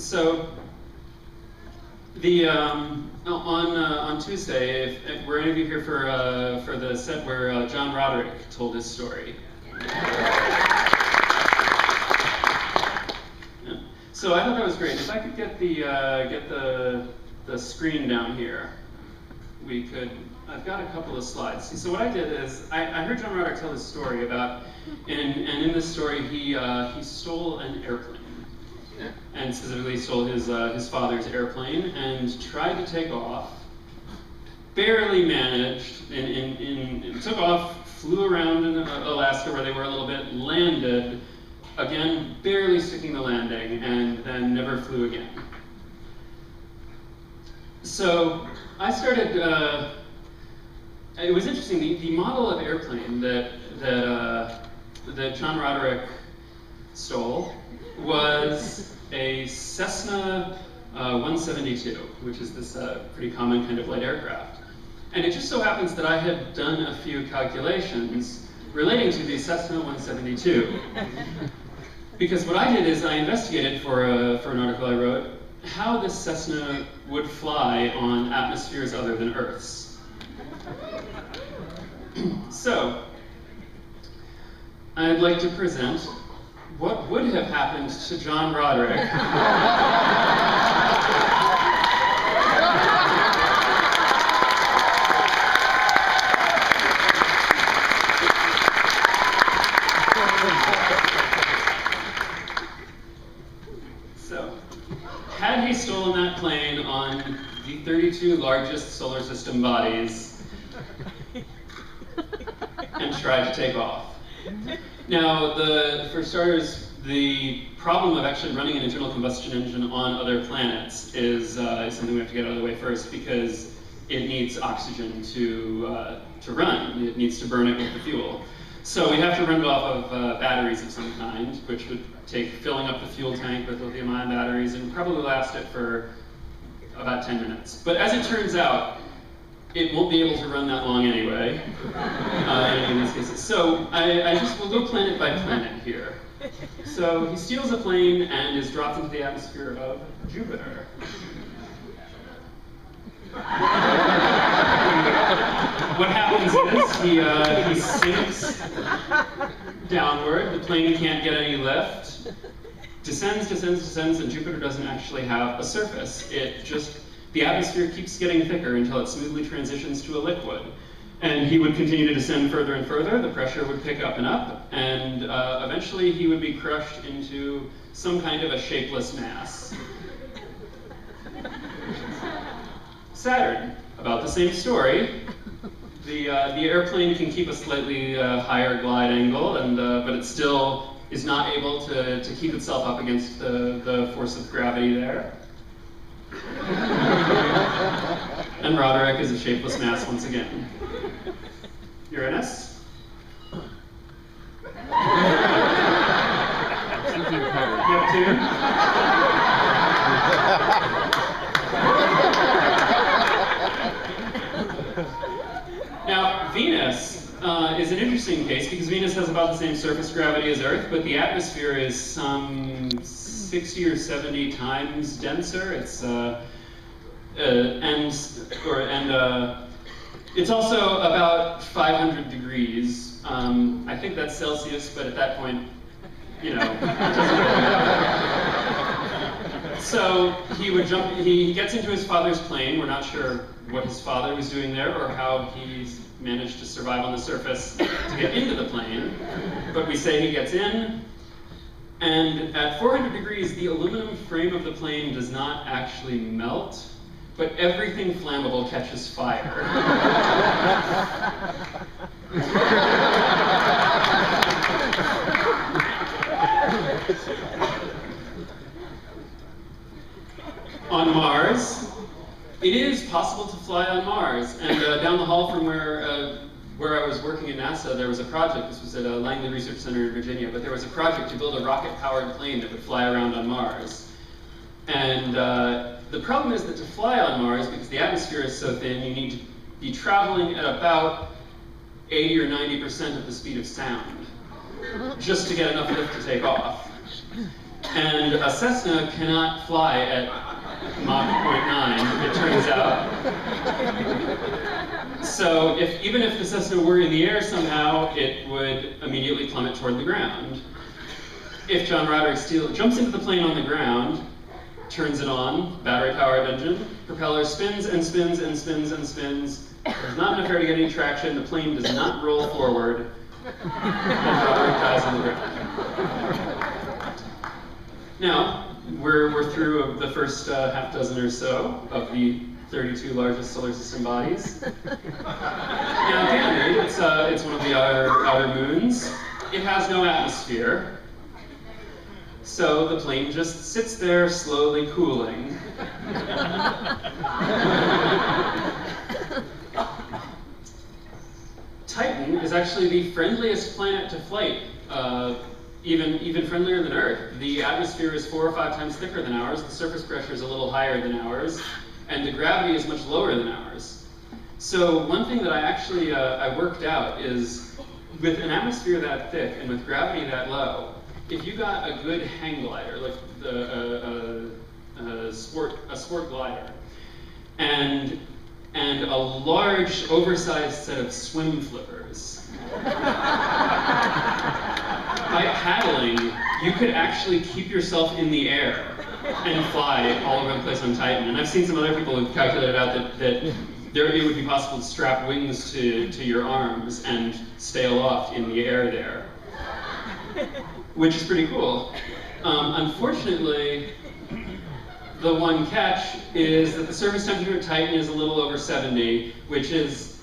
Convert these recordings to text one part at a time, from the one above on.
So the on Tuesday, if were any of you here for the set where John Roderick told his story? Yeah. So I thought that was great. If I could get the screen down here, we could. I've got a couple of slides. So what I did is I heard John Roderick tell his story about, and in this story he stole an airplane. And specifically stole his father's airplane and tried to take off, barely managed, and took off, flew around in Alaska where they were a little bit, landed, again, barely sticking the landing, and then never flew again. So I started, it was interesting, the model of airplane that John Roderick stole was a Cessna 172, which is this pretty common kind of light aircraft. And it just so happens that I had done a few calculations relating to the Cessna 172. Because what I did is I investigated for an article I wrote how this Cessna would fly on atmospheres other than Earth's. So, I'd like to present what would have happened to John Roderick So, had he stolen that plane on the 32 largest solar system bodies and tried to take off? Now, for starters, the problem of actually running an internal combustion engine on other planets is something we have to get out of the way first, because it needs oxygen to run. It needs to burn it with the fuel. So we have to run it off of batteries of some kind, which would take filling up the fuel tank with lithium-ion batteries and probably last it for about 10 minutes. But as it turns out, it won't be able to run that long anyway, in these cases. So we'll go planet by planet here. So he steals a plane and is dropped into the atmosphere of Jupiter. What happens is he sinks downward, the plane can't get any lift, descends, and Jupiter doesn't actually have a surface. The atmosphere keeps getting thicker until it smoothly transitions to a liquid. And he would continue to descend further and further, the pressure would pick up, and eventually he would be crushed into some kind of a shapeless mass. Saturn, about the same story. The airplane can keep a slightly higher glide angle, but it still is not able to keep itself up against the force of gravity there. And Roderick is a shapeless mass once again. Uranus? Neptune? Now, Venus is an interesting case because Venus has about the same surface gravity as Earth, but the atmosphere is some 60 or 70 times denser. It's it's also about 500 degrees. I think that's Celsius, but at that point, you know, it doesn't. So he gets into his father's plane. We're not sure what his father was doing there or how he managed to survive on the surface to get into the plane, but we say he gets in, and at 400 degrees, the aluminum frame of the plane does not actually melt, but everything flammable catches fire. On Mars, it is possible to fly on Mars, and down the hall from where I was working at NASA, there was a project. This was at Langley Research Center in Virginia, but there was a project to build a rocket-powered plane that would fly around on Mars. And the problem is that to fly on Mars, because the atmosphere is so thin, you need to be traveling at about 80 or 90% of the speed of sound, just to get enough lift to take off. And a Cessna cannot fly at Mach 0.9, it turns out. So even if the Cessna were in the air somehow, it would immediately plummet toward the ground. If John Roderick Steele jumps into the plane on the ground, turns it on, battery-powered engine, propeller spins and spins and spins and spins, there's not enough air to get any traction, the plane does not roll forward, and Roderick dies on the ground. Now, we're through the first half dozen or so of the 32 largest solar system bodies. Now, Ganymede, it's one of the outer moons. It has no atmosphere, so the plane just sits there slowly cooling. Titan is actually the friendliest planet to flight, even friendlier than Earth. The atmosphere is 4 or 5 times thicker than ours, the surface pressure is a little higher than ours, and the gravity is much lower than ours. So one thing that I actually I worked out is, with an atmosphere that thick and with gravity that low, if you got a good hang glider, like a sport glider, and a large, oversized set of swim flippers, by paddling, you could actually keep yourself in the air and fly all over the place on Titan. And I've seen some other people who've calculated out that it would be possible to strap wings to your arms and stay aloft in the air there, which is pretty cool. Unfortunately, the one catch is that the surface temperature of Titan is a little over 70, which is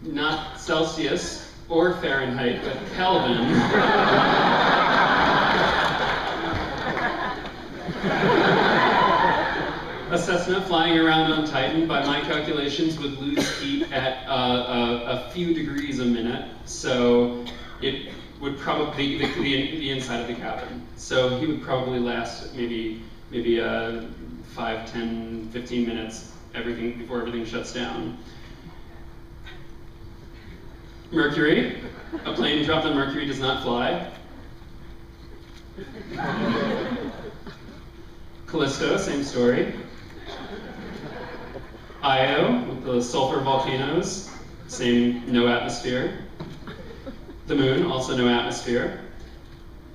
not Celsius or Fahrenheit, but Kelvin. A Cessna flying around on Titan, by my calculations, would lose heat at a few degrees a minute, so it would probably the inside of the cabin. So he would probably last maybe 5, 10, 15 minutes before everything shuts down. Mercury, a plane dropped on Mercury does not fly. Callisto, same story. Io, with the sulfur volcanoes, no atmosphere. The moon, also no atmosphere.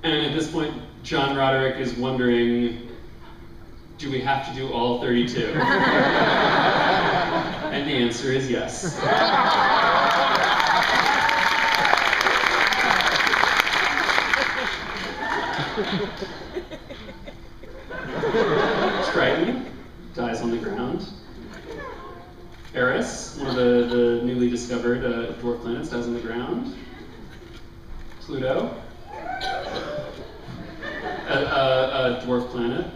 And at this point, John Roderick is wondering, do we have to do all 32? And the answer is yes. Triton dies on the ground. Eris, one of the newly discovered dwarf planets, dies on the ground. Pluto, a dwarf planet.